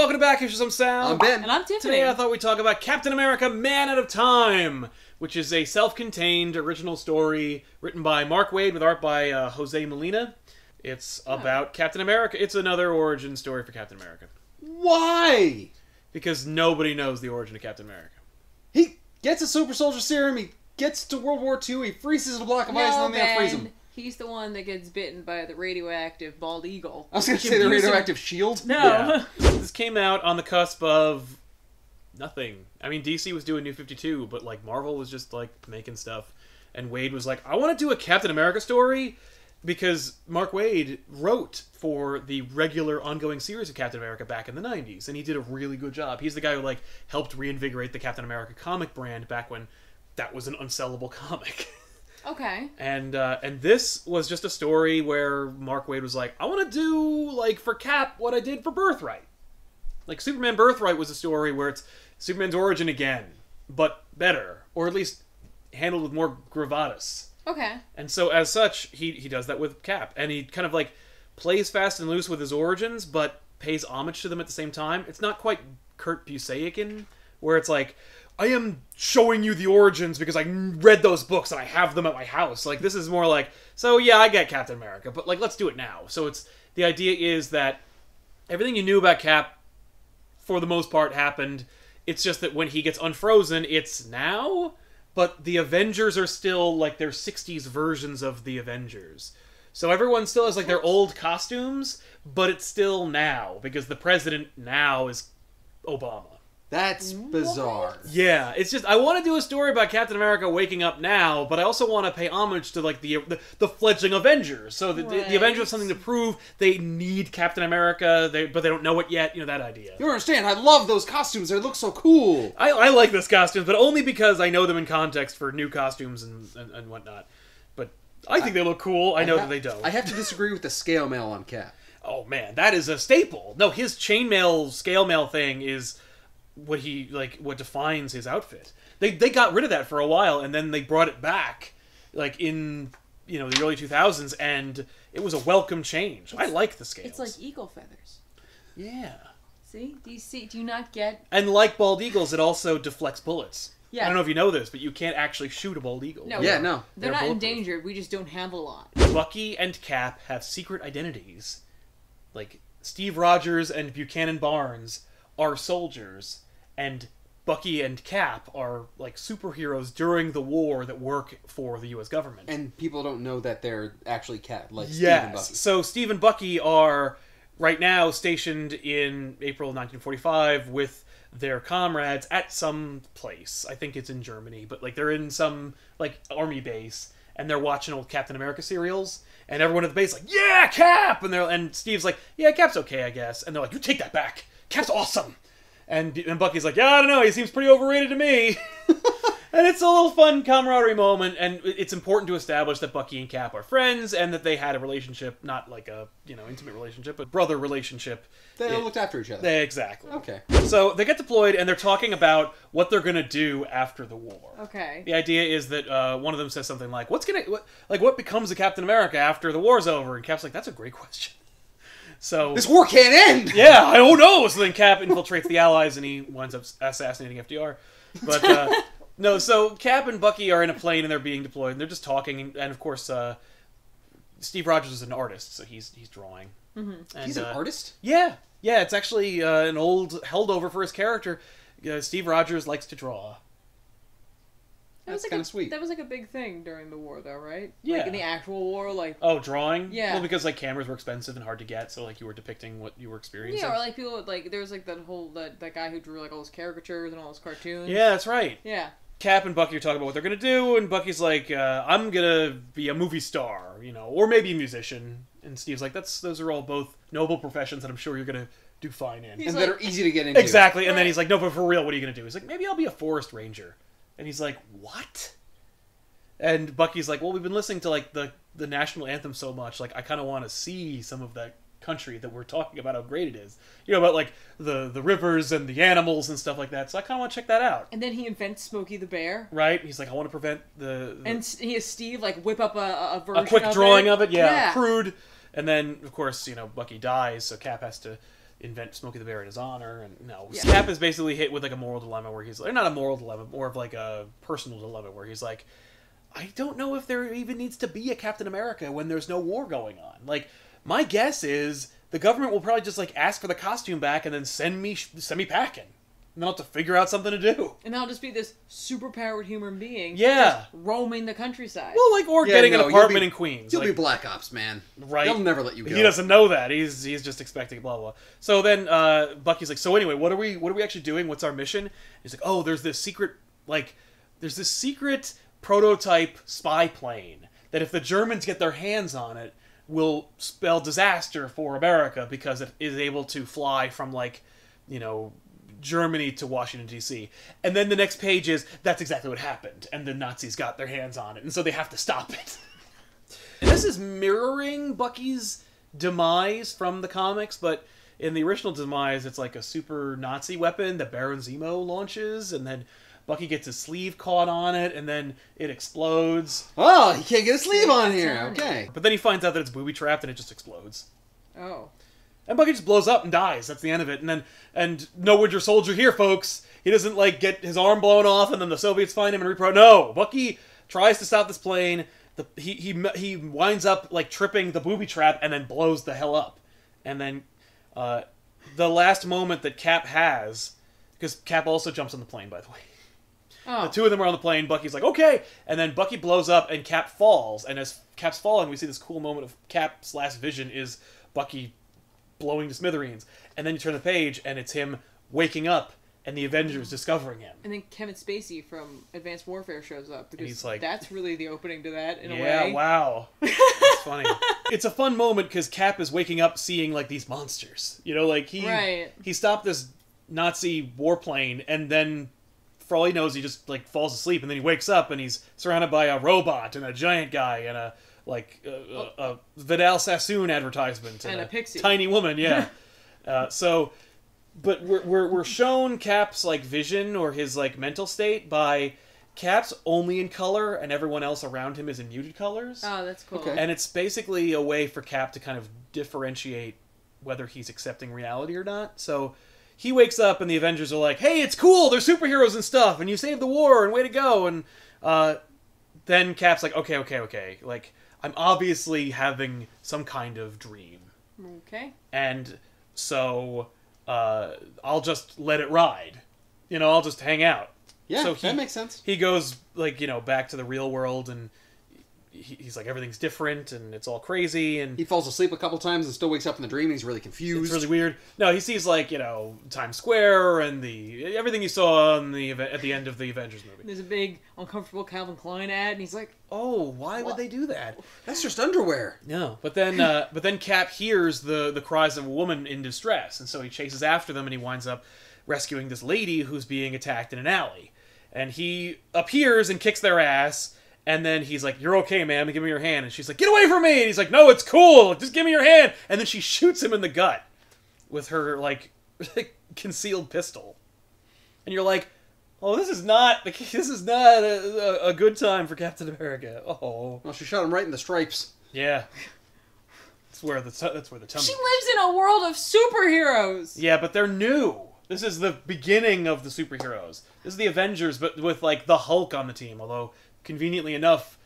welcome to Back Issues. I'm Sam. I'm Ben. And I'm Tiffany. Today I thought we'd talk about Captain America Man Out of Time, which is a self-contained original story written by Mark Waid with art by Jose Molina. It's about Captain America. It's another origin story for Captain America. Why? Because nobody knows the origin of Captain America. He gets a super soldier serum, he gets to World War II, he freezes in a block of ice, and then they freeze him. He's the one that gets bitten by the radioactive bald eagle. I was going to say the radioactive shield. No. Yeah. This came out on the cusp of nothing. I mean, DC was doing New 52, but like Marvel was just like making stuff. And Waid was like, I want to do a Captain America story because Mark Waid wrote for the regular ongoing series of Captain America back in the 90s, and he did a really good job. He's the guy who like helped reinvigorate the Captain America comic brand back when that was an unsellable comic. Okay. And this was just a story where Mark Waid was like, I want to do, like, for Cap, what I did for Birthright. Like, Superman Birthright was a story where it's Superman's origin again, but better. Or at least handled with more gravatas. Okay. And so, as such, he does that with Cap. And he kind of, like, plays fast and loose with his origins, but pays homage to them at the same time. It's not quite Kurt Busiek-ian, where it's like, I am showing you the origins because I read those books and I have them at my house. Like, this is more like, so yeah, I get Captain America, but like, let's do it now. So it's, the idea is that everything you knew about Cap, for the most part, happened. It's just that when he gets unfrozen, it's now, but the Avengers are still like their 60s versions of the Avengers. So everyone still has like their old costumes, but it's still now, because the president now is Obama. That's bizarre. What? Yeah, it's just, I want to do a story about Captain America waking up now, but I also want to pay homage to, like, the fledgling Avengers. So the Avengers have something to prove. They need Captain America, but they don't know it yet. You know, that idea. You understand, I love those costumes. They look so cool. I like those costumes, but only because I know them in context for new costumes and whatnot. But I think they look cool. I know that they don't. I have to disagree with the scale mail on Cap. Oh, man, that is a staple. No, his chainmail, scale mail thing is what defines his outfit. They got rid of that for a while, and then they brought it back, like in the early 2000s, and it was a welcome change. I like the scales. It's like eagle feathers. Yeah. See? Do you not get... And like bald eagles, it also deflects bullets. Yeah. I don't know if you know this, but you can't actually shoot a bald eagle. No. Yeah, no. They're not endangered. We just don't have a lot. Bucky and Cap have secret identities. Like, Steve Rogers and Buchanan Barnes are soldiers, and Bucky and Cap are, like, superheroes during the war that work for the U.S. government. And people don't know that they're actually Cap, like Steve yes. and Bucky. So Steve and Bucky are, right now, stationed in April 1945 with their comrades at some place. I think it's in Germany, but, like, they're in some, like, army base, and they're watching old Captain America serials, and everyone at the base is like, yeah, Cap! And Steve's like, yeah, Cap's okay, I guess. And they're like, you take that back! Cap's awesome! And Bucky's like, yeah, I don't know, he seems pretty overrated to me. And it's a little fun camaraderie moment, and it's important to establish that Bucky and Cap are friends, and that they had a relationship, not like a, intimate relationship, but brother relationship. They looked after each other. Exactly. Okay. So they get deployed, and they're talking about what they're gonna do after the war. Okay. The idea is that one of them says something like, what becomes of Captain America after the war's over? And Cap's like, that's a great question. So This war can't end! yeah, I don't know. So then Cap infiltrates the Allies, and he winds up assassinating FDR. But no, so Cap and Bucky are in a plane, and they're being deployed, and they're just talking, and of course, Steve Rogers is an artist, so he's drawing. Mm-hmm. And, He's an artist? Yeah, it's actually an old held over for his character. Steve Rogers likes to draw. That's kind of sweet. That was like a big thing during the war, though, right? Yeah. Like in the actual war, like... Oh, drawing? Yeah. Well, because, like, cameras were expensive and hard to get, so, like, you were depicting what you were experiencing. Yeah, or, like, people would, like, there was, like, that guy who drew, like, all those caricatures and all those cartoons. Yeah, that's right. Yeah. Cap and Bucky are talking about what they're going to do, and Bucky's like, I'm going to be a movie star, or maybe a musician. And Steve's like, those are all both noble professions that I'm sure you're going to do fine in. And that are easy to get into. Exactly, and then he's like, no, but for real, what are you going to do? He's like, maybe I'll be a forest ranger. And he's like, what? And Bucky's like, well, we've been listening to, like, the national anthem so much, like, I kind of want to see some of that country that we're talking about how great it is. About, like, the rivers and the animals and stuff like that, so I kind of want to check that out. And then he invents Smokey the Bear. Right? He's like, I want to prevent the... And he has Steve, like, whip up a version of it. A quick drawing of it, yeah, crude. And then, of course, Bucky dies, so Cap has to invent Smokey the Bear in his honor, and no, Yeah. Cap is basically hit with like a moral dilemma where he's like, not a moral dilemma, more of like a personal dilemma where he's like, I don't know if there even needs to be a Captain America when there's no war going on. Like, my guess is the government will probably just like ask for the costume back and then send me packing. And then I'll have to figure out something to do. And I'll just be this super-powered human being. Yeah. Just roaming the countryside. Well, like, or getting an apartment in Queens. You'll like, be Black Ops, man. Right. They'll never let you go. He doesn't know that. He's just expecting blah blah. So then Bucky's like, so anyway, what are we actually doing? What's our mission? He's like, oh, there's this secret prototype spy plane that if the Germans get their hands on it will spell disaster for America because it is able to fly from like, you know, Germany to Washington, D.C. And then the next page is, that's exactly what happened. And the Nazis got their hands on it. And so they have to stop it. And this is mirroring Bucky's demise from the comics, but in the original demise, it's like a super Nazi weapon that Baron Zemo launches. And then Bucky gets his sleeve caught on it, and then it explodes. Oh, he can't get a sleeve on here. Okay. But then he finds out that it's booby-trapped, and it just explodes. Oh. And Bucky just blows up and dies. That's the end of it. And no Winter Soldier here, folks. He doesn't, like, get his arm blown off and then the Soviets find him and No! Bucky tries to stop this plane. He winds up, like, tripping the booby trap and then blows the hell up. And then the last moment that Cap has... Because Cap also jumps on the plane, by the way. Oh. The two of them are on the plane. Bucky's like, okay! And then Bucky blows up and Cap falls. And as Cap's falling, we see this cool moment of Cap's last vision is Bucky blowing to smithereens. And then you turn the page, and it's him waking up, and the Avengers discovering him. And then Kevin Spacey from Advanced Warfare shows up. Because he's like, that's really the opening to that, in a way. Yeah, wow. It's funny. It's a fun moment, because Cap is waking up seeing, like, these monsters. You know, like, he stopped this Nazi warplane, and then, for all he knows, he just, like, falls asleep, and then he wakes up, and he's surrounded by a robot, and a giant guy, and a Vidal Sassoon advertisement and a pixie, tiny woman, yeah. But we're shown Cap's like vision or his like mental state by Cap's only in color and everyone else around him is in muted colors. Oh, that's cool. Okay. And it's basically a way for Cap to kind of differentiate whether he's accepting reality or not. So he wakes up and the Avengers are like, "Hey, it's cool. They're superheroes and stuff, and you saved the war and way to go." And then Cap's like, "Okay, like." I'm obviously having some kind of dream. Okay. And so I'll just let it ride. You know, I'll just hang out. Yeah, so that makes sense. He goes, like, you know, back to the real world, and he's like, everything's different, and it's all crazy, and... He falls asleep a couple times and still wakes up in the dream, and he's really confused. It's really weird. No, he sees, like, you know, Times Square and everything he saw at the end of the Avengers movie. There's a big, uncomfortable Calvin Klein ad, and he's like... Oh, why would they do that? That's just underwear. No, but then Cap hears the cries of a woman in distress, and so he chases after them, and he winds up rescuing this lady who's being attacked in an alley. And he appears and kicks their ass, and then he's like, "You're okay, ma'am, give me your hand." And she's like, "Get away from me!" And he's like, "No, it's cool, just give me your hand." And then she shoots him in the gut with her, like, concealed pistol. And you're like, oh, this is not a good time for Captain America. Oh. Well, she shot him right in the stripes. Yeah. That's where the tummy... She lives in a world of superheroes! Yeah, but they're new. This is the beginning of the superheroes. This is the Avengers, but with, like, the Hulk on the team. Although, conveniently enough,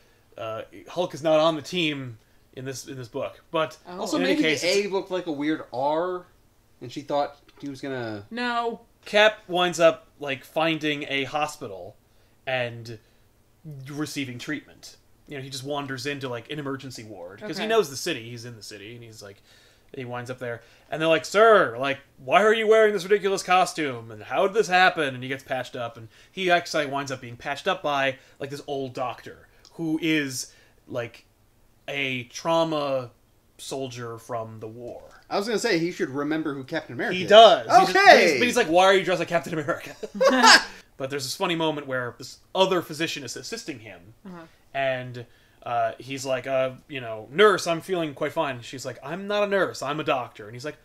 Hulk is not on the team in this book. But also, maybe the A looked like a weird R, and she thought he was gonna... No. Cap winds up, like, finding a hospital and receiving treatment. You know, he just wanders into, like, an emergency ward. Because he knows the city. He's in the city, and he's like... He winds up there, and they're like, "Sir, like, why are you wearing this ridiculous costume? And how did this happen?" And he gets patched up, and he actually winds up being patched up by, like, this old doctor who is, like, a trauma soldier from the war. I was gonna say, he should remember who Captain America is. He does. Okay! But he's like, "Why are you dressed like Captain America?" But there's this funny moment where this other physician is assisting him, and... he's like, you know, "Nurse, I'm feeling quite fine." And she's like, "I'm not a nurse, I'm a doctor." And he's like,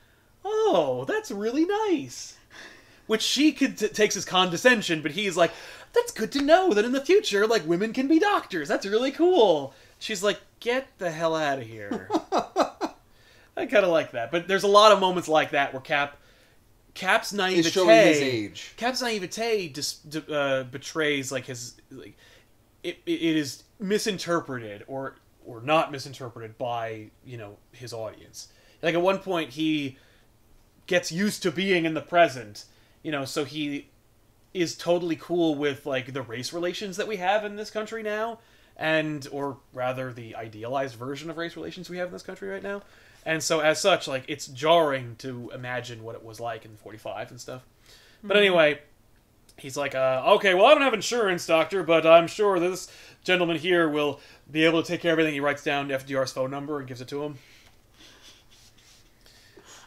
"Oh, that's really nice." Which she takes as condescension, but he's like, "That's good to know that in the future, like, women can be doctors. That's really cool." She's like, "Get the hell out of here." I kind of like that. But there's a lot of moments like that where Cap Cap's is showing his naivete. age. Cap's naivete betrays like his like it is misinterpreted or not misinterpreted by his audience. Like at one point he gets used to being in the present, so he is totally cool with like the race relations that we have in this country now, or rather the idealized version of race relations we have in this country right now. And so as such, like, it's jarring to imagine what it was like in 45 and stuff. But anyway, he's like, okay, well, I don't have insurance, doctor, but I'm sure this gentleman here will be able to take care of everything. He writes down FDR's phone number and gives it to him.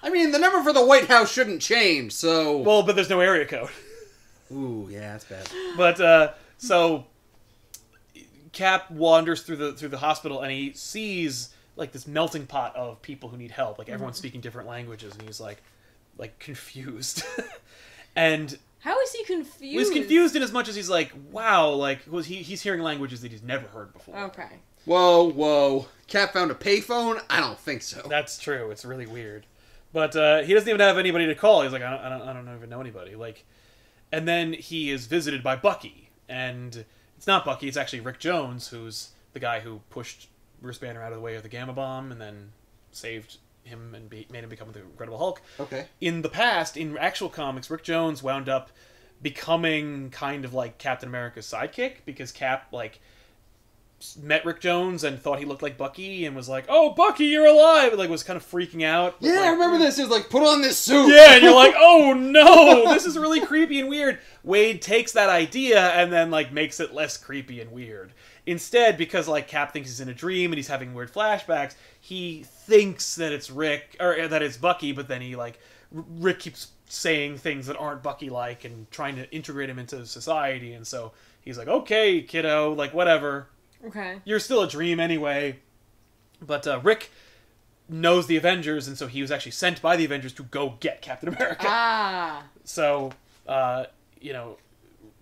I mean, the number for the White House shouldn't change, so... Well, but there's no area code. Ooh, yeah, that's bad. But, so... Cap wanders through the hospital, and he sees, like, this melting pot of people who need help. Like, everyone's speaking different languages, and he's, like confused. And... How is he confused? He's confused in as much as he's like, wow, like, he's hearing languages that he's never heard before. Okay. Whoa. Cap found a payphone? I don't think so. That's true. It's really weird. But he doesn't even have anybody to call. He's like, I don't even know anybody. Like, and then he is visited by Bucky, and it's not Bucky. It's actually Rick Jones, who's the guy who pushed Bruce Banner out of the way of the Gamma Bomb, and then saved him and made him become the Incredible Hulk. Okay. In the past, in actual comics, Rick Jones wound up becoming kind of like Captain America's sidekick, because Cap like met Rick Jones and thought he looked like Bucky and was like, "Oh, Bucky, you're alive!" And, like, was kind of freaking out. Yeah, like, I remember this. He was like, "Put on this suit." Yeah, and you're like, "Oh no, this is really creepy and weird." Wade takes that idea and then like makes it less creepy and weird. Instead, because like Cap thinks he's in a dream and he's having weird flashbacks, he thinks that it's Rick or that it's Bucky, but then he like Rick keeps saying things that aren't Bucky-like and trying to integrate him into society, and so he's like, "Okay, kiddo, like whatever." Okay. You're still a dream anyway. But Rick knows the Avengers, and so he was actually sent by the Avengers to go get Captain America. Ah. So,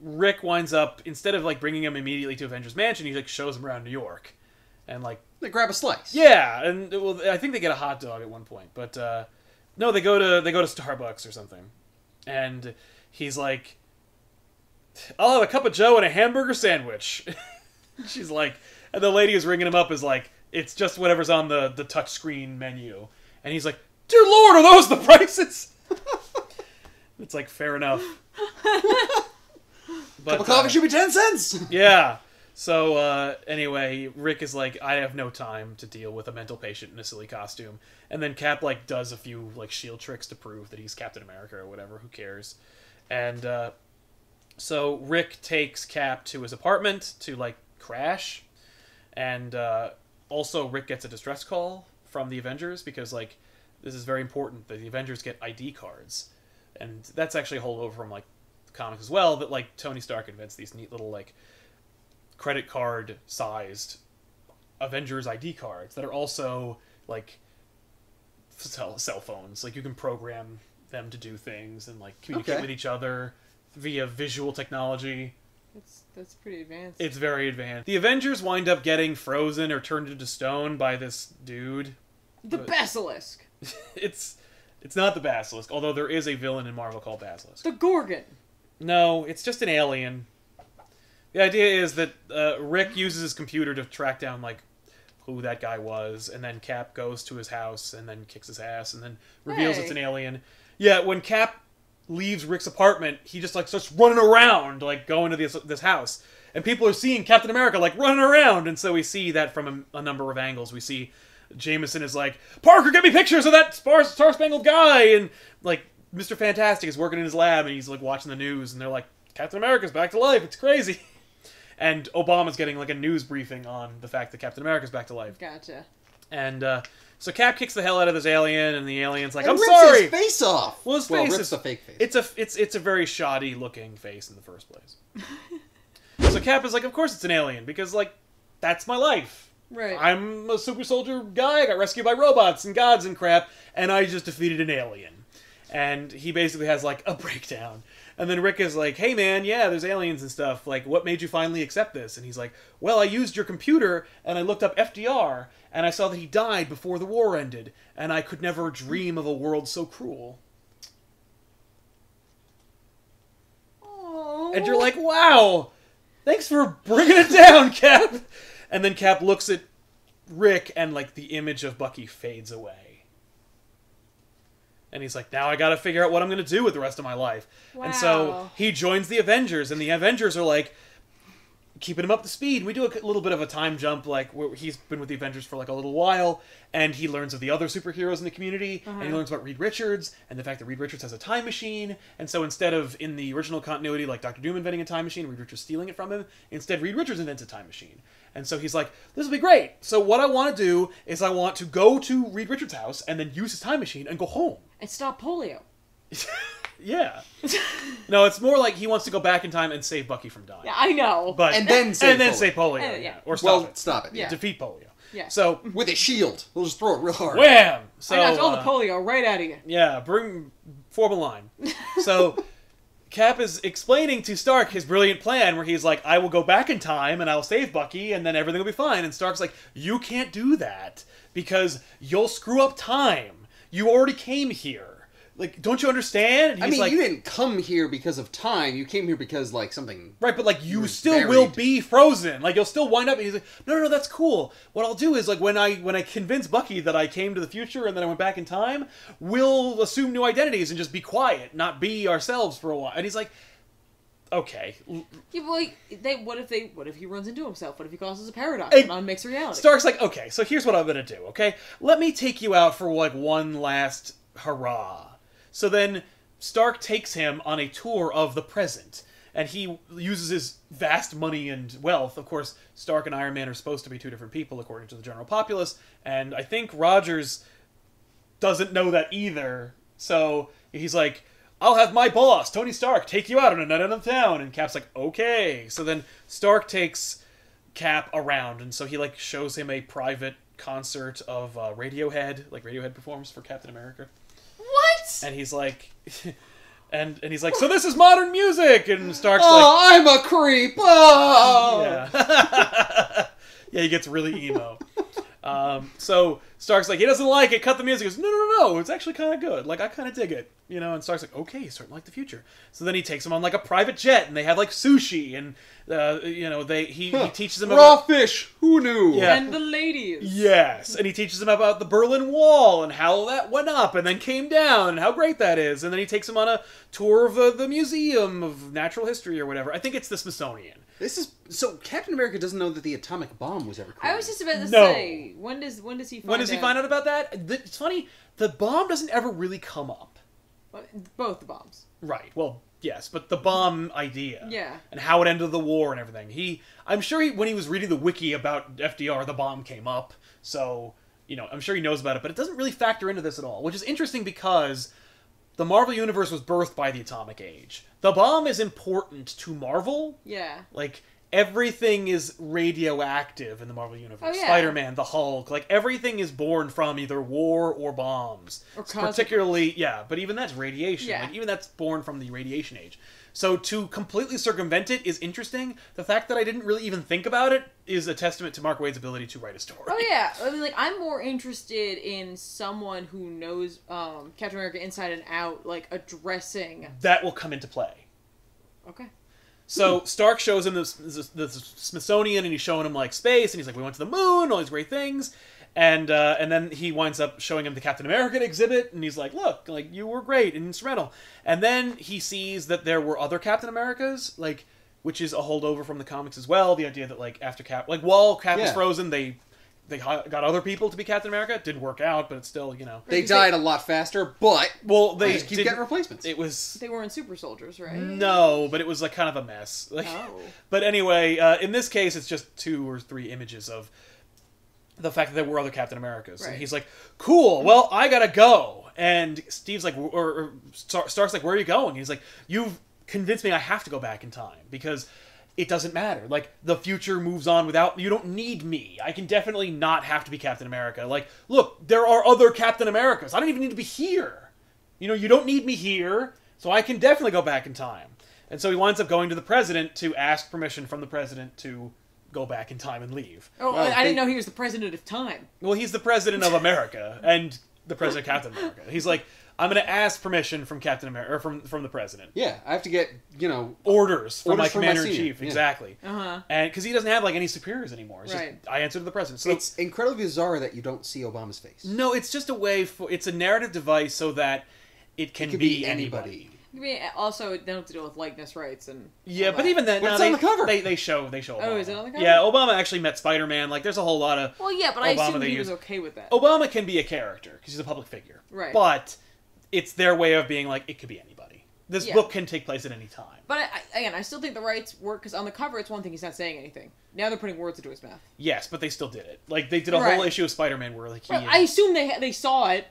Rick winds up, instead of like bringing him immediately to Avengers Mansion, he like shows him around New York. And like... They grab a slice. Yeah, and well, I think they get a hot dog at one point. But no, they go to Starbucks or something. And he's like, "I'll have a cup of Joe and a hamburger sandwich." She's like, and the lady who's ringing him up is like, "It's just whatever's on the touchscreen menu." And he's like, "Dear Lord, are those the prices?" It's like, fair enough. But, cup of coffee should be 10 cents! Yeah. So, anyway, Rick is like, "I have no time to deal with a mental patient in a silly costume." And then Cap, like, does a few, like, shield tricks to prove that he's Captain America or whatever. Who cares? And, so Rick takes Cap to his apartment to, like, crash, and also Rick gets a distress call from the Avengers, because like this is very important that the Avengers get ID cards, and that's actually a holdover from like comics as well, that like Tony Stark invents these neat little like credit card sized Avengers ID cards that are also like cell phones. Like you can program them to do things and like communicate with each other via visual technology. That's pretty advanced. It's very advanced. The Avengers wind up getting frozen or turned into stone by this dude. The Basilisk. It's not the Basilisk, although there is a villain in Marvel called Basilisk. The Gorgon. No, it's just an alien. The idea is that Rick uses his computer to track down like who that guy was, and then Cap goes to his house and then kicks his ass and then reveals it's an alien. Yeah, when Cap leaves Rick's apartment, he just like starts running around, like going to this house, and people are seeing Captain America like running around, and so we see that from a number of angles. We see Jameson is like, "Parker, get me pictures of that Star-Spangled guy," and like Mr. Fantastic is working in his lab and he's like watching the news, and they're like, "Captain America's back to life, it's crazy." And Obama's getting like a news briefing on the fact that Captain America's back to life. Gotcha. And so Cap kicks the hell out of this alien, and the alien's like, And "I'm rips sorry." his face off. Well, his face rips is the fake face. It's a very shoddy looking face in the first place. So Cap is like, "Of course it's an alien, because like that's my life. Right. I'm a super soldier guy. I got rescued by robots and gods and crap, and I just defeated an alien." And he basically has like a breakdown. And then Rick is like, "Hey man, yeah, there's aliens and stuff. Like, what made you finally accept this?" And he's like, "Well, I used your computer and I looked up FDR and I saw that he died before the war ended, and I could never dream of a world so cruel." no. And you're like, wow, thanks for bringing it down, Cap. And then Cap looks at Rick and, like, the image of Bucky fades away. And he's like, now I gotta figure out what I'm gonna do with the rest of my life. Wow. And so he joins the Avengers, and the Avengers are like, keeping him up to speed. We do a little bit of a time jump, like, where he's been with the Avengers for, like, a little while, and he learns of the other superheroes in the community, and he learns about Reed Richards, and the fact that Reed Richards has a time machine, and so instead of, in the original continuity, like, Dr. Doom inventing a time machine, Reed Richards stealing it from him, instead Reed Richards invents a time machine. And so he's like, this will be great. So what I want to do is I want to go to Reed Richards' house, and then use his time machine, and go home. And stop polio. Yeah. No, it's more like he wants to go back in time and save Bucky from dying. Yeah, I know. But, And then say polio. Yeah. Yeah. Or stop it. stop it. Yeah. Defeat polio. Yeah. So, With a shield. We'll just throw it real hard. wham! So, I knocked all the polio right out of you. yeah, form a line. So, Cap is explaining to Stark his brilliant plan where he's like, I will go back in time and I'll save Bucky and then everything will be fine. And Stark's like, you can't do that because you'll screw up time. You already came here. Like, don't you understand? And I he's mean, like, you didn't come here because of time. You came here because, like, something... right, but, like, you You're still buried. will be frozen. Like, you'll still wind up... And he's like, no, that's cool. What I'll do is, like, when I convince Bucky that I came to the future and then I went back in time, we'll assume new identities and just be quiet, not be ourselves for a while. And he's like, okay. Yeah, well, what if he runs into himself? What if he causes a paradox Hey, and unmixed reality? Stark's like, okay, so here's what I'm gonna do, okay? Let me take you out for, like, one last hurrah. So then Stark takes him on a tour of the present, and he uses his vast money and wealth. Of course, Stark and Iron Man are supposed to be two different people, according to the general populace, and I think Rogers doesn't know that either. So he's like, I'll have my boss, Tony Stark, take you out on a night out of town. And Cap's like, okay. So then Stark takes Cap around, and so he, like, shows him a private concert of Radiohead, like Radiohead performs for Captain America. What? And he's like, and he's like, so this is modern music, and Stark's Oh, I'm a creep! Oh! like, yeah, yeah, he gets really emo. So Stark's like, he doesn't like it, cut the music. He goes, no, it's actually kind of good. Like, I kind of dig it, you know. And Stark's like, okay, he's starting to like the future. So then he takes him on, like, a private jet, and they have, like, sushi, and you know, he teaches him Raw about fish! Who knew? Yeah. And the ladies. Yes, and he teaches him about the Berlin Wall and how that went up and then came down and how great that is. And then he takes him on a tour of the Museum of Natural History or whatever. I think it's the Smithsonian. This is... So, Captain America doesn't know that the atomic bomb was ever created. I was just about to No. say, when does he find out? When does he find out about that? It's funny, the bomb doesn't ever really come up. Both the bombs. Right, well, yes, but the bomb idea. Yeah. And how it ended the war and everything. I'm sure when he was reading the wiki about FDR, the bomb came up. So, you know, I'm sure he knows about it, but it doesn't really factor into this at all, which is interesting because the Marvel Universe was birthed by the Atomic Age. The bomb is important to Marvel. Yeah. Like, everything is radioactive in the Marvel Universe. Oh, yeah. Spider-Man, the Hulk, like, everything is born from either war or bombs. Or It's cosmic particularly, yeah, but even that's radiation. Yeah. Like, even that's born from the radiation age. So to completely circumvent it is interesting. The fact that I didn't really even think about it is a testament to Mark Waid's ability to write a story. Oh yeah, I mean, like, I'm more interested in someone who knows Captain America inside and out, like, addressing. That will come into play. Okay. So Stark shows him the Smithsonian, and he's showing him, like, space, and he's like, we went to the moon, all these great things. And then he winds up showing him the Captain America exhibit, and he's like, look, like, you were great and instrumental. And then he sees that there were other Captain Americas, like, which is a holdover from the comics as well. The idea that, like, after Cap, like, while Cap was frozen, they got other people to be Captain America. It didn't work out, but it's still, you know. They died a lot faster, but they just keep getting replacements. It was... They weren't super soldiers, right? No, but it was, like, kind of a mess. Like, Oh. But anyway, in this case, it's just 2 or 3 images of the fact that there were other Captain Americas. Right. And he's like, cool, well, I gotta go. And Steve's like, or Stark's like, where are you going? He's like, you've convinced me I have to go back in time because it doesn't matter. Like, the future moves on without... You don't need me. I can definitely not have to be Captain America. Like, look, there are other Captain Americas. I don't even need to be here. You know, you don't need me here, so I can definitely go back in time. And so he winds up going to the president to ask permission from the president to go back in time and leave. Oh, Well, I didn't know he was the president of time. Well, he's the president of America, and the president of Captain America. He's like, I'm going to ask permission from Captain America, or from the president. Yeah, I have to get, orders from my from my commander-in-chief. senior. Exactly. Uh-huh. And because he doesn't have, like, any superiors anymore. It's Right. just, I answer to the president. So It's incredibly bizarre that you don't see Obama's face. no, it's just a way for... It's a narrative device so that it can could be be anybody. I mean, also, they don't have to deal with likeness rights and... Yeah, all but that. even then... But no, it's on the cover. They show Obama. Oh, is it on the cover? Yeah, Obama actually met Spider-Man. Like, there's a whole lot of... Well, yeah, but I Obama assumed they he was use- okay with that. Obama can be a character, because he's a public figure. Right. But it's their way of being like, it could be anybody. This Yeah. book can take place at any time. But, I still think the rights work, because on the cover, it's one thing he's not saying anything. Now they're putting words into his mouth. Yes, but they still did it. Like, they did a Right. whole issue of Spider-Man where, like, he... Right, I assume they saw it.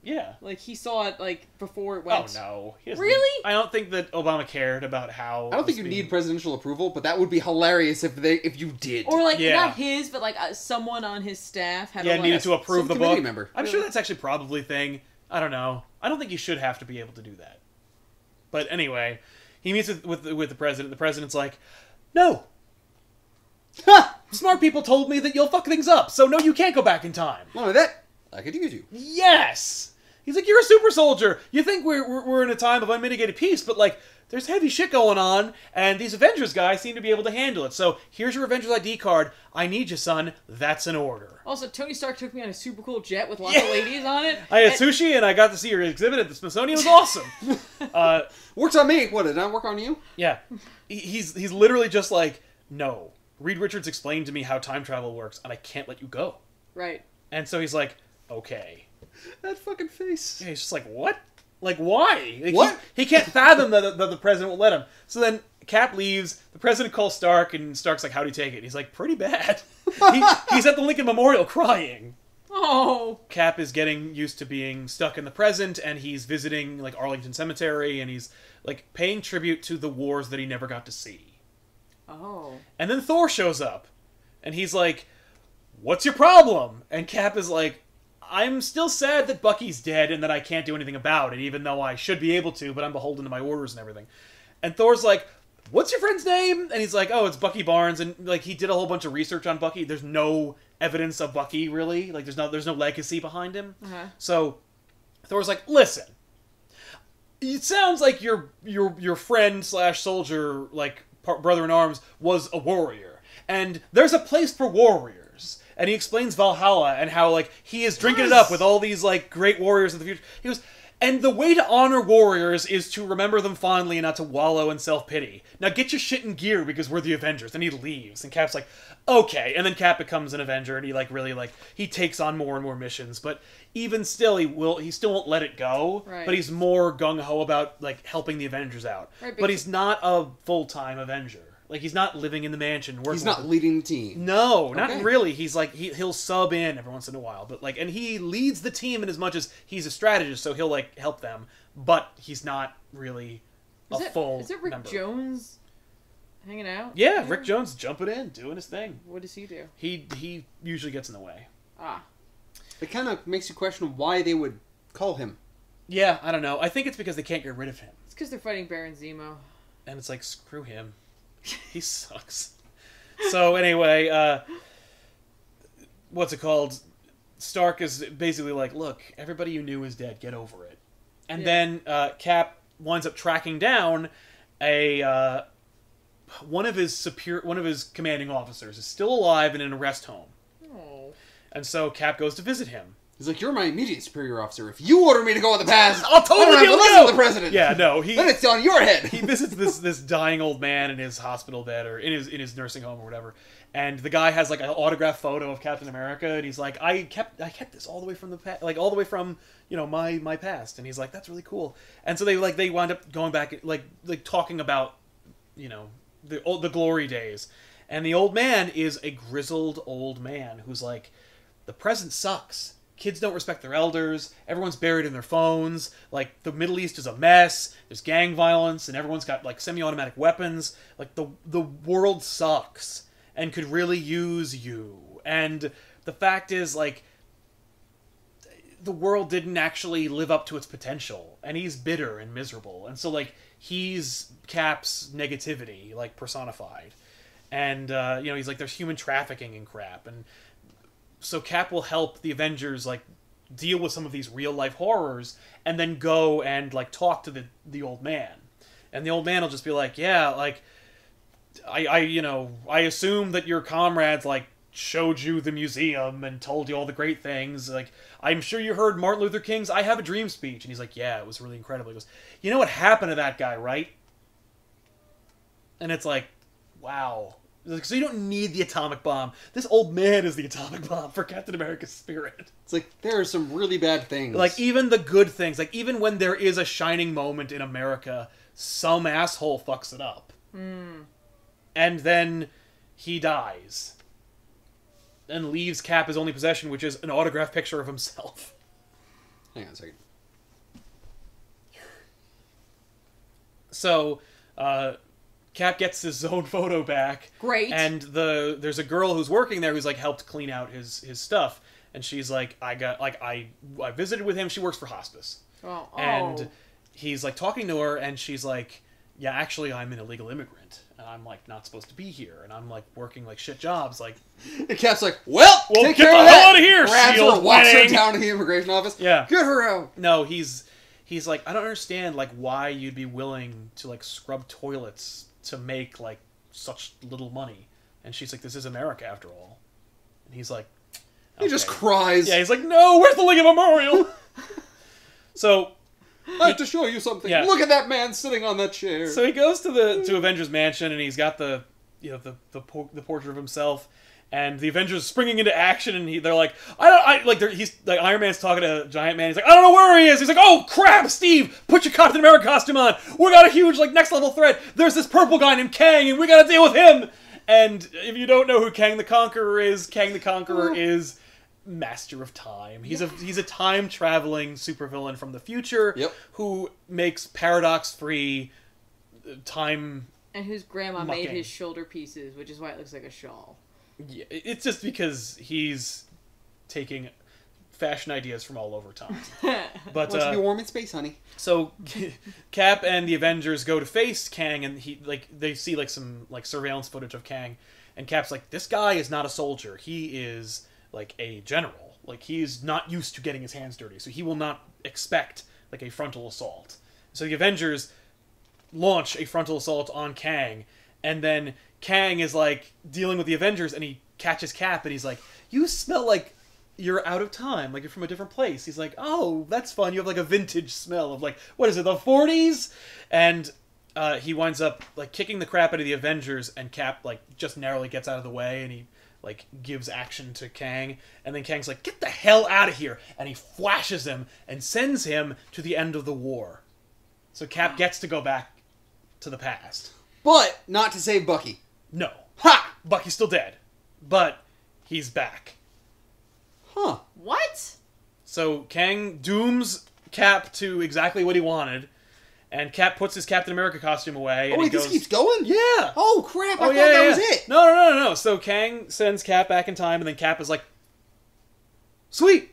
Yeah. Like, he saw it, like, before it Oh, went. no. He doesn't- Really? I don't think that Obama cared about how... I don't think you need presidential approval, but that would be hilarious if you did. Or, like, Yeah. not his, but, like, someone on his staff had Yeah, to, needed like... to approve the committee book. member. I'm sure that's actually probably a thing. I don't know. I don't think you should have to be able to do that. But anyway, he meets with the president. The president's like, no. Ha! Smart people told me that you'll fuck things up, so no, you can't go back in time. Not only that, I could use you. Yes! He's like, you're a super soldier. You think we're in a time of unmitigated peace, but, like, there's heavy shit going on, and these Avengers guys seem to be able to handle it. So here's your Avengers ID card. I need you, son. That's an order. Also, Tony Stark took me on a super cool jet with lots of ladies on it. I had sushi, and I got to see your exhibit at the Smithsonian. It was awesome. Works on me. What, did it not work on you? Yeah. He's literally just like, no. Reed Richards explained to me how time travel works, and I can't let you go. Right. And so he's like, okay. That fucking face. Yeah, he's just like, what? Like, why? Like, What? He can't fathom that the president won't let him. So then Cap leaves. The president calls Stark, and Stark's like, how'd he take it? And he's like, pretty bad. He's at the Lincoln Memorial crying. Oh. Cap is getting used to being stuck in the present, and he's visiting, like, Arlington Cemetery, and he's, like, paying tribute to the wars that he never got to see. Oh. And then Thor shows up, and he's like, what's your problem? And Cap is like, I'm still sad that Bucky's dead and that I can't do anything about it, even though I should be able to, but I'm beholden to my orders and everything. And Thor's like, what's your friend's name? And he's like, oh, it's Bucky Barnes. And, like, he did a whole bunch of research on Bucky. There's no evidence of Bucky, really. Like, there's no legacy behind him. Uh-huh. So Thor's like, listen, it sounds like your friend / soldier, like, brother in arms, was a warrior. And there's a place for warriors. And he explains Valhalla and how, like, he is drinking it up with all these, like, great warriors of the future. He goes, and the way to honor warriors is to remember them fondly and not to wallow in self-pity. Now get your shit in gear because we're the Avengers. And he leaves. And Cap's like, okay. And then Cap becomes an Avenger and he, like, really, like, he takes on more and more missions. But even still, he still won't let it go. Right. But he's more gung-ho about, like, helping the Avengers out. Right, but he's not a full-time Avenger. Like, he's not living in the mansion. He's not leading the team. No, not Okay. really. He's like, he'll sub in every once in a while. But, like, and he leads the team in as much as he's a strategist, so he'll, like, help them. But he's not really full Is it Rick member. Jones hanging out? Yeah, here? Rick Jones jumping in, doing his thing. What does he do? He usually gets in the way. Ah. It kind of makes you question why they would call him. Yeah, I don't know. I think it's because they can't get rid of him. It's because they're fighting Baron Zemo. And it's like, screw him. He sucks. So anyway, what's it called? Stark is basically like, look, everybody you knew is dead. Get over it. And Yeah. then Cap winds up tracking down one of his commanding officers is still alive and in a rest home. Oh. And so Cap goes to visit him. He's like, you're my immediate superior officer. If you order me to go in the past, I'll totally I don't have be to able to listen go. to the president. Yeah, no, Then it's on your head. he visits this dying old man in his hospital bed or in his nursing home or whatever, and the guy has like an autographed photo of Captain America, and he's like, I kept this all the way from the past, like all the way from my past, and he's like, that's really cool. And so they wind up going back like talking about the glory days, and the old man is a grizzled old man who's like, the present sucks. Kids don't respect their elders. Everyone's buried in their phones. Like, the Middle East is a mess. There's gang violence, and everyone's got, like, semi-automatic weapons. Like, the world sucks and could really use you. And the fact is, like, the world didn't actually live up to its potential. And he's bitter and miserable. And so, like, he's Cap's negativity, like, personified. And, he's like, there's human trafficking and crap. And so Cap will help the Avengers, like, deal with some of these real life horrors, and then go and like talk to the old man, and the old man will just be like, yeah, like I assume that your comrades like showed you the museum and told you all the great things. Like, I'm sure you heard Martin Luther King's "I Have a Dream" speech, and he's like, yeah, it was really incredible. He goes, you know what happened to that guy, right? And it's like, wow. So you don't need the atomic bomb. This old man is the atomic bomb for Captain America's spirit. It's like, there are some really bad things. Like, even the good things, like, even when there is a shining moment in America, some asshole fucks it up. And then he dies. And leaves Cap his only possession, which is an autographed picture of himself. Hang on a second. So, Cap gets his own photo back. Great. And there's a girl who's working there who's like helped clean out his stuff. And she's like, I visited with him. She works for hospice. Oh. And he's like talking to her, and she's like, yeah, actually I'm an illegal immigrant. And I'm like not supposed to be here. And I'm like working like shit jobs. Like, And Cap's like, well take get care the of hell that. out of here, Grabs Shield her, walks her winning. down to the immigration office. Yeah. Get her out. no, he's like, I don't understand like why you'd be willing to like scrub toilets to make like such little money. And she's like, this is America after all. And he's like, He just okay. cries. Yeah, he's like, no, where's the Lincoln Memorial? So I have to show you something. Yeah. Look at that man sitting on that chair. So he goes to Avengers Mansion, and he's got the portrait of himself, and the Avengers springing into action, and they're like, he's like, Iron Man's talking to Giant Man. He's like, I don't know where he is. He's like, oh crap, Steve, put your Captain America costume on. We got a huge like next level threat. There's this purple guy named Kang, and we got to deal with him. And if you don't know who Kang the Conqueror is Master of Time. He's a time traveling supervillain from the future. Yep. Who makes paradox free time. And whose grandma mucking. made his shoulder pieces, which is why it looks like a shawl. Yeah, it's just because he's taking fashion ideas from all over time. But Wants to be warm in space, honey. so Cap and the Avengers go to face Kang, and they see like some like surveillance footage of Kang, and Cap's like, this guy is not a soldier. He is like a general. Like, he's not used to getting his hands dirty, so he will not expect like a frontal assault. So the Avengers launch a frontal assault on Kang, and then Kang is like dealing with the Avengers, and he catches Cap, and he's like, you smell like you're out of time, like you're from a different place. He's like, oh, that's fun. You have like a vintage smell of like, what is it, the 40s? And he winds up like kicking the crap out of the Avengers, and Cap like just narrowly gets out of the way, and he like gives action to Kang, and then Kang's like, get the hell out of here, and he flashes him and sends him to the end of the war. So Cap gets to go back to the past. But not to save Bucky. No. Ha! Bucky's still dead. But he's back. Huh. What? So Kang dooms Cap to exactly what he wanted, and Cap puts his Captain America costume away, and Oh, wait, he goes, this keeps going? yeah! Oh, crap. I thought yeah, that yeah. was it. No. So Kang sends Cap back in time, and then Cap is like, sweet!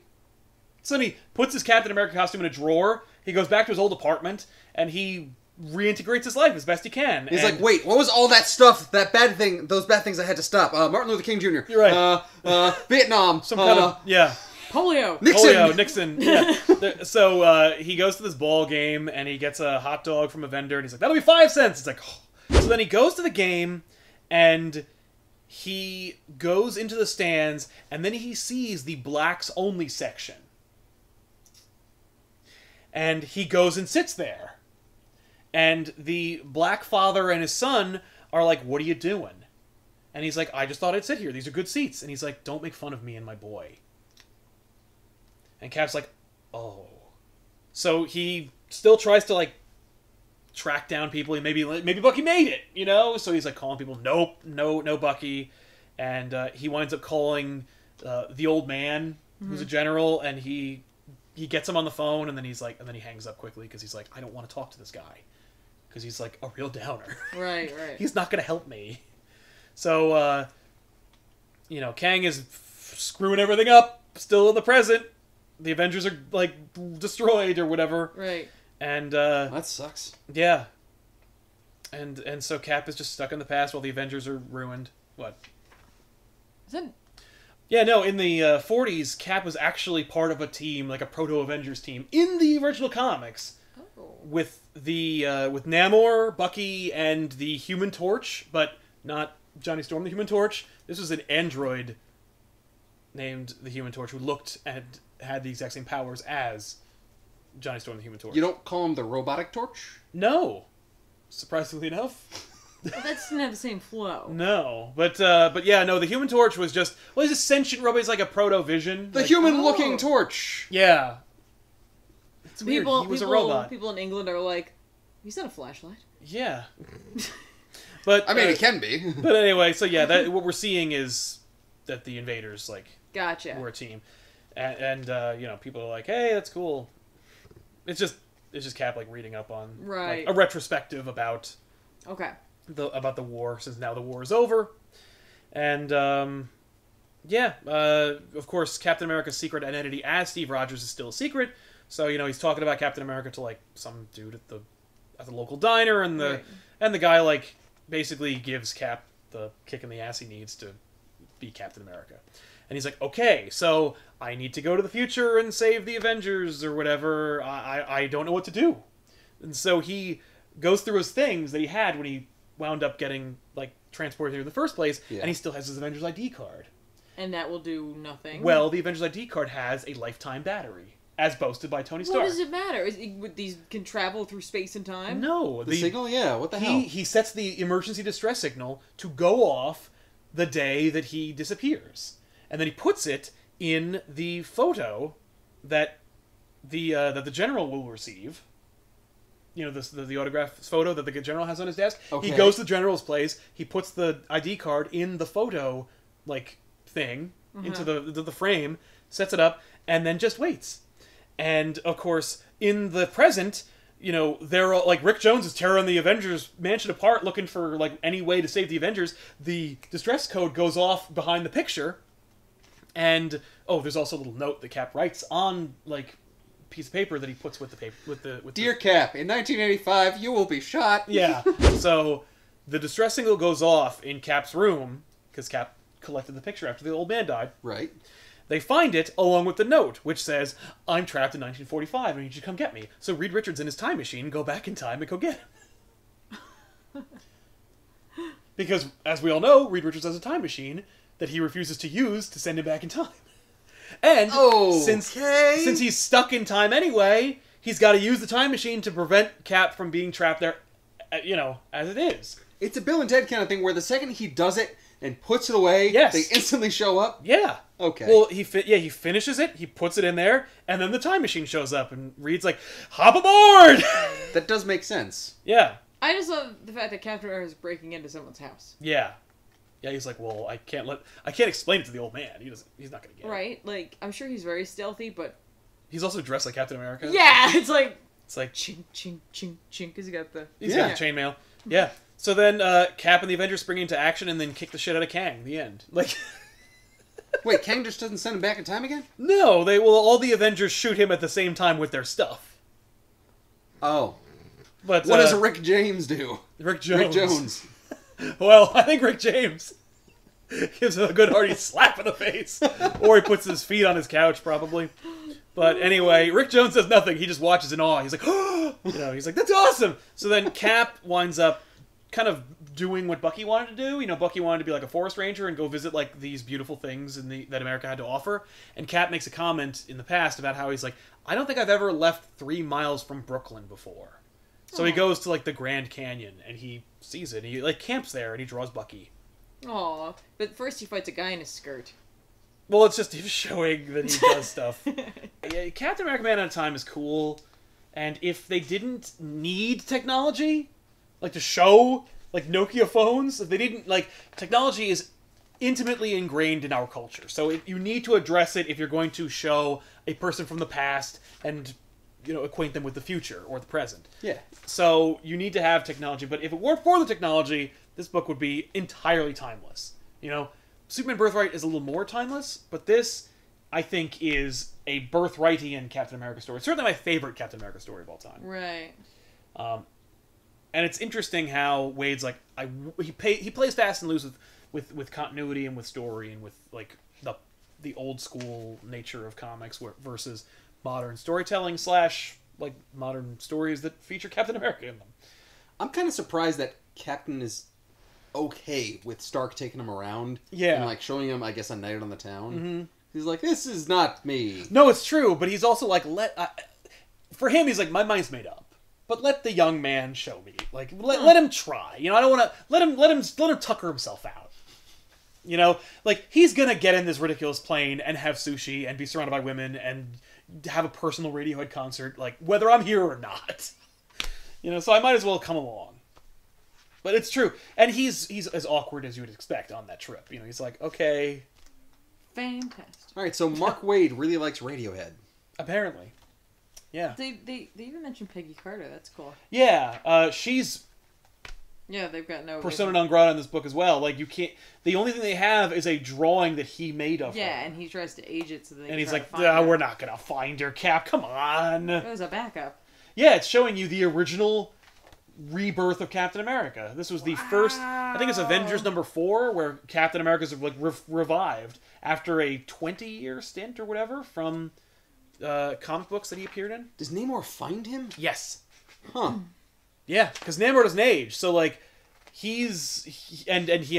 So then he puts his Captain America costume in a drawer, he goes back to his old apartment, and he reintegrates his life as best he can. He's and like, wait, what was all that stuff, those bad things I had to stop? Martin Luther King Jr. You're right. Vietnam. some kind of, yeah. Polio. Nixon. Oh, yeah, Nixon. Yeah. So he goes to this ball game, and he gets a hot dog from a vendor, and he's like, that'll be 5 cents. It's like, oh. So then he goes to the game, and he goes into the stands, and then he sees the blacks only section. And he goes and sits there. And the black father and his son are like, what are you doing? And he's like, I just thought I'd sit here. These are good seats. And he's like, don't make fun of me and my boy. And Cap's like, oh. So he still tries to, like, track down people. Maybe Bucky made it, you know? So he's, like, calling people, nope, no Bucky. And he winds up calling the old man, who's a general, and he gets him on the phone, and then he's like, and then he hangs up quickly, because he's like, I don't want to talk to this guy. Because he's, like, a real downer. Right. He's not going to help me. So, Kang is screwing everything up, still in the present. The Avengers are, like, destroyed or whatever. Right. And, That sucks. yeah. And so Cap is just stuck in the past while the Avengers are ruined. What? Is that... Yeah, no, in the 40s, Cap was actually part of a team, like a Proto-Avengers team, in the original comics. Oh. With Namor, Bucky, and the Human Torch, but not Johnny Storm the Human Torch. This was an android named the Human Torch who looked and had the exact same powers as Johnny Storm the Human Torch. You don't call him the robotic torch? No. Surprisingly enough. Well, that doesn't have the same flow. No. But yeah, no, the Human Torch was just, well, he's a sentient robot, he's like a proto-vision. The like, human-looking torch! Yeah. It's weird, he was a robot. People in England are like, he's not a flashlight. Yeah. But I mean, it can be. But anyway, so yeah, what we're seeing is that the invaders, like, Gotcha. were a team. And you know, people are like, hey, that's cool. It's just Cap, like, reading up on Right. like, a retrospective about Okay. about the war, since now the war is over. And yeah, of course, Captain America's secret identity as Steve Rogers is still a secret. So, you know, he's talking about Captain America to, like, some dude at the local diner, and the guy, like, basically gives Cap the kick in the ass he needs to be Captain America. And he's like, okay, so I need to go to the future and save the Avengers or whatever. I don't know what to do. And so he goes through his things that he had when he wound up getting, like, transported here in the first place, and he still has his Avengers ID card. And that will do nothing. Well, the Avengers ID card has a lifetime battery, as boasted by Tony Stark. What does it matter? These can travel through space and time? No. The signal? Yeah, what the hell? He sets the emergency distress signal to go off the day that he disappears. And then he puts it in the photo that the general will receive. You know, the autograph photo that the general has on his desk. Okay. He goes to the general's place. He puts the ID card in the photo, like, thing, into the frame, sets it up, and then just waits. And, of course, in the present, you know, they're all, like, Rick Jones is tearing the Avengers mansion apart looking for, like, any way to save the Avengers. The distress code goes off behind the picture. And, oh, there's also a little note that Cap writes on, like, piece of paper that he puts with the paper, with Dear Cap, in 1985, you will be shot. Yeah. So the distress signal goes off in Cap's room, because Cap collected the picture after the old man died. Right. They find it along with the note, which says, I'm trapped in 1945, I need you to come get me. So Reed Richards in his time machine go back in time and go get him. Because, as we all know, Reed Richards has a time machine that he refuses to use to send him back in time. And since he's stuck in time anyway, he's got to use the time machine to prevent Cap from being trapped there, you know, as it is. It's a Bill and Ted kind of thing where the second he does it and puts it away, Yes. they instantly show up. Yeah. Okay. Well, he finishes it, he puts it in there, and then the time machine shows up, and Reed's like, hop aboard! That does make sense. Yeah. I just love the fact that Captain America is breaking into someone's house. Yeah. Yeah, he's like, well, I can't explain it to the old man. He's not gonna get it. Right? Like, I'm sure he's very stealthy, but... He's also dressed like Captain America. Yeah! It's like... chink, chink, chink, chink, because he got the... He's got the chainmail. Yeah. So then Cap and the Avengers spring into action and then kick the shit out of Kang. The end. Like... Wait, Kang just doesn't send him back in time again? No, all the Avengers shoot him at the same time with their stuff. Oh. But what does Rick James do? Rick Jones. Rick Jones. Well, I think Rick James gives him a good hearty slap in the face. Or he puts his feet on his couch, probably. But anyway, Rick Jones does nothing. He just watches in awe. He's like, oh! You know, he's like, that's awesome! So then Cap winds up kind of doing what Bucky wanted to do. You know, Bucky wanted to be like a forest ranger and go visit, like, these beautiful things that America had to offer. And Cap makes a comment in the past about how he's like, I don't think I've ever left 3 miles from Brooklyn before. So he goes to, like, the Grand Canyon, and he sees it. And he, like, camps there, and he draws Bucky. Aw. But first he fights a guy in a skirt. Well, it's just him showing that he does stuff. Yeah, Captain America Man at a Time is cool. And if they didn't need technology, like, to show, like, Nokia phones, if they didn't, like, technology is intimately ingrained in our culture. So you need to address it if you're going to show a person from the past and, you know, acquaint them with the future or the present. Yeah. So you need to have technology, but if it weren't for the technology, this book would be entirely timeless. You know, Superman Birthright is a little more timeless, but this, I think, is a Birthrightian Captain America story. It's certainly my favorite Captain America story of all time. Right. And it's interesting how Wade's like, he plays fast and loose with continuity and with story and with, like, the the old school nature of comics versus modern storytelling / like modern stories that feature Captain America in them. I'm kind of surprised that Captain is okay with Stark taking him around. Yeah. And, like, showing him, I guess, a night on the town. Mm-hmm. He's like, this is not me. No, it's true, but he's also like, for him, he's like, my mind's made up. But let the young man show me. Like, let him try. You know, I don't want to... Let him tucker himself out. You know? Like, he's gonna get in this ridiculous plane and have sushi and be surrounded by women and have a personal Radiohead concert, like, whether I'm here or not. You know, so I might as well come along. But it's true. And he's as awkward as you would expect on that trip. You know, he's like, okay... Fantastic. Alright, so Mark Waid really likes Radiohead. Apparently. Yeah. They even mentioned Peggy Carter. That's cool. Yeah, she's... Yeah, they've got no... persona non grata in this book as well. Like, you can't... The only thing they have is a drawing that he made of her. Yeah, and he tries to age it so they and he's like, her. we're not gonna find her, Cap. Come on. It was a backup. Yeah, it's showing you the original rebirth of Captain America. This was the first... I think it's Avengers #4, where Captain America's like revived after a 20-year stint or whatever from comic books that he appeared in. Does Namor find him? Yes. Huh. Yeah, because Namor doesn't age, so like he has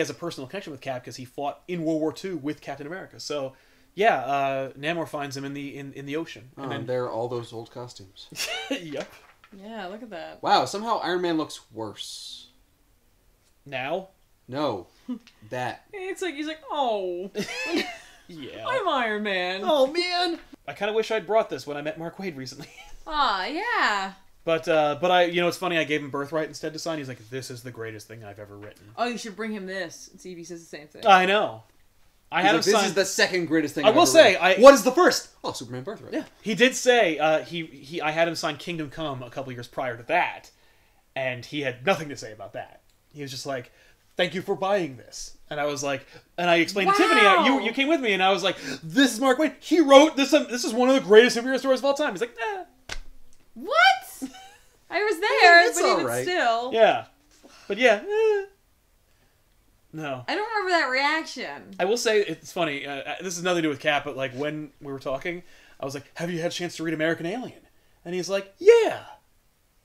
a personal connection with Cap because he fought in World War II with Captain America. So yeah, Namor finds him in the ocean. Oh, And then there are all those old costumes. Yep. Yeah, look at that. Wow, somehow Iron Man looks worse. Now. No, that. It's like he's like, oh, Yeah. I'm Iron Man. Oh man. I kind of wish I'd brought this when I met Mark Waid recently. Ah, yeah. But I, you know, it's funny. I gave him Birthright instead to sign. He's like, "This is the greatest thing I've ever written." Oh, you should bring him this and see if he says the same thing. I know. I had him This sign. is the second greatest thing I I've will ever say, read. What is the first? Oh, Superman Birthright. Yeah, he did say I had him sign Kingdom Come a couple years prior to that, and he had nothing to say about that. He was just like, "Thank you for buying this," and I was like, and I explained to Tiffany, you came with me, and I was like, "This is Mark Waid. He wrote this. This is one of the greatest superhero stories of all time." He's like, What? I was there, It's but all even right. still. "Yeah," but yeah, no. I don't remember that reaction. I will say it's funny. This has nothing to do with Cap, but like when we were talking, I was like, "Have you had a chance to read American Alien?" And he's like, "Yeah."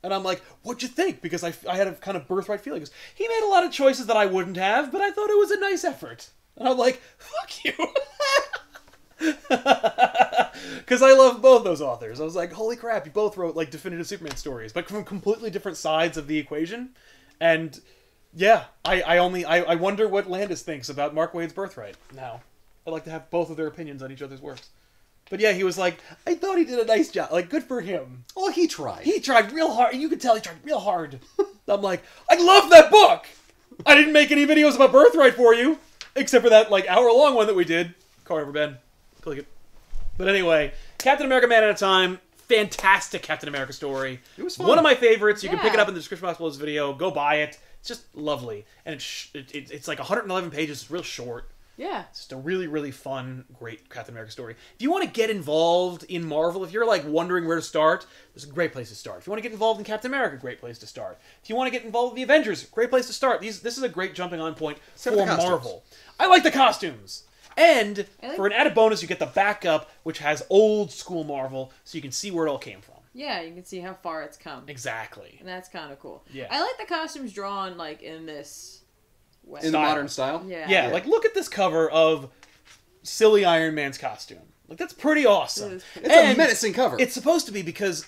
And I'm like, "What'd you think?" Because I had a kind of Birthright feeling. He goes, "He made a lot of choices that I wouldn't have, but I thought it was a nice effort." And I'm like, "Fuck you." Because I love both those authors. I was like, holy crap, you both wrote like definitive Superman stories, but from completely different sides of the equation. And yeah, I wonder what Landis thinks about Mark Waid's Birthright now. I'd like to have both of their opinions on each other's works. But yeah, he was like, I thought he did a nice job. Like, good for him. Oh, he tried. He tried real hard. You could tell he tried real hard. I'm like, I love that book! I didn't make any videos about Birthright for you, except for that like hour-long one that we did. Call over, Ben. Click it. But anyway, Captain America Man at a Time. Fantastic Captain America story. It was fun. One of my favorites. You can pick it Yeah. up in the description box below this video. Go buy it. It's just lovely. And it's like 111 pages. It's real short. Yeah. It's just a really, really fun, great Captain America story. If you want to get involved in Marvel, if you're like wondering where to start, this is a great place to start. If you want to get involved in Captain America, great place to start. If you want to get involved with the Avengers, great place to start. This is a great jumping on point Except for the costumes. Marvel. I like the costumes. And I like- for an added bonus, you get the backup, which has old school Marvel, so you can see where it all came from. Yeah, you can see how far it's come. Exactly. And that's kind of cool. Yeah. I like the costumes drawn, like, in this way. In the Style. modern style? Yeah. Yeah, like look at this cover of silly Iron Man's costume. Like that's pretty awesome. It's a menacing cover. It's supposed to be because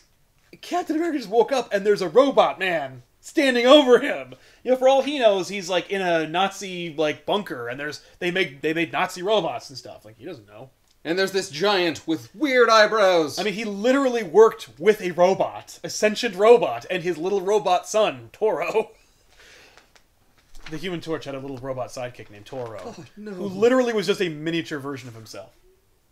Captain America just woke up and there's a robot man standing over him. You know, for all he knows, he's like in a Nazi like bunker, and they made Nazi robots and stuff. Like he doesn't know. And there's this giant with weird eyebrows. I mean, he literally worked with a robot, a sentient robot, and his little robot son, Toro. The Human Torch had a little robot sidekick named Toro, Oh, no. who literally was just a miniature version of himself.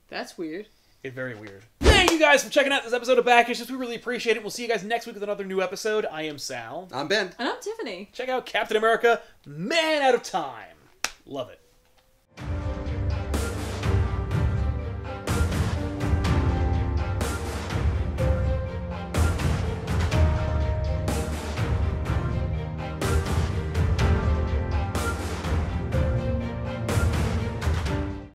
That's weird. It's very weird. Thank you guys for checking out this episode of Back Issues. We really appreciate it. We'll see you guys next week with another new episode. I am Sal. I'm Ben. And I'm Tiffany. Check out Captain America, Man Out of Time. Love it.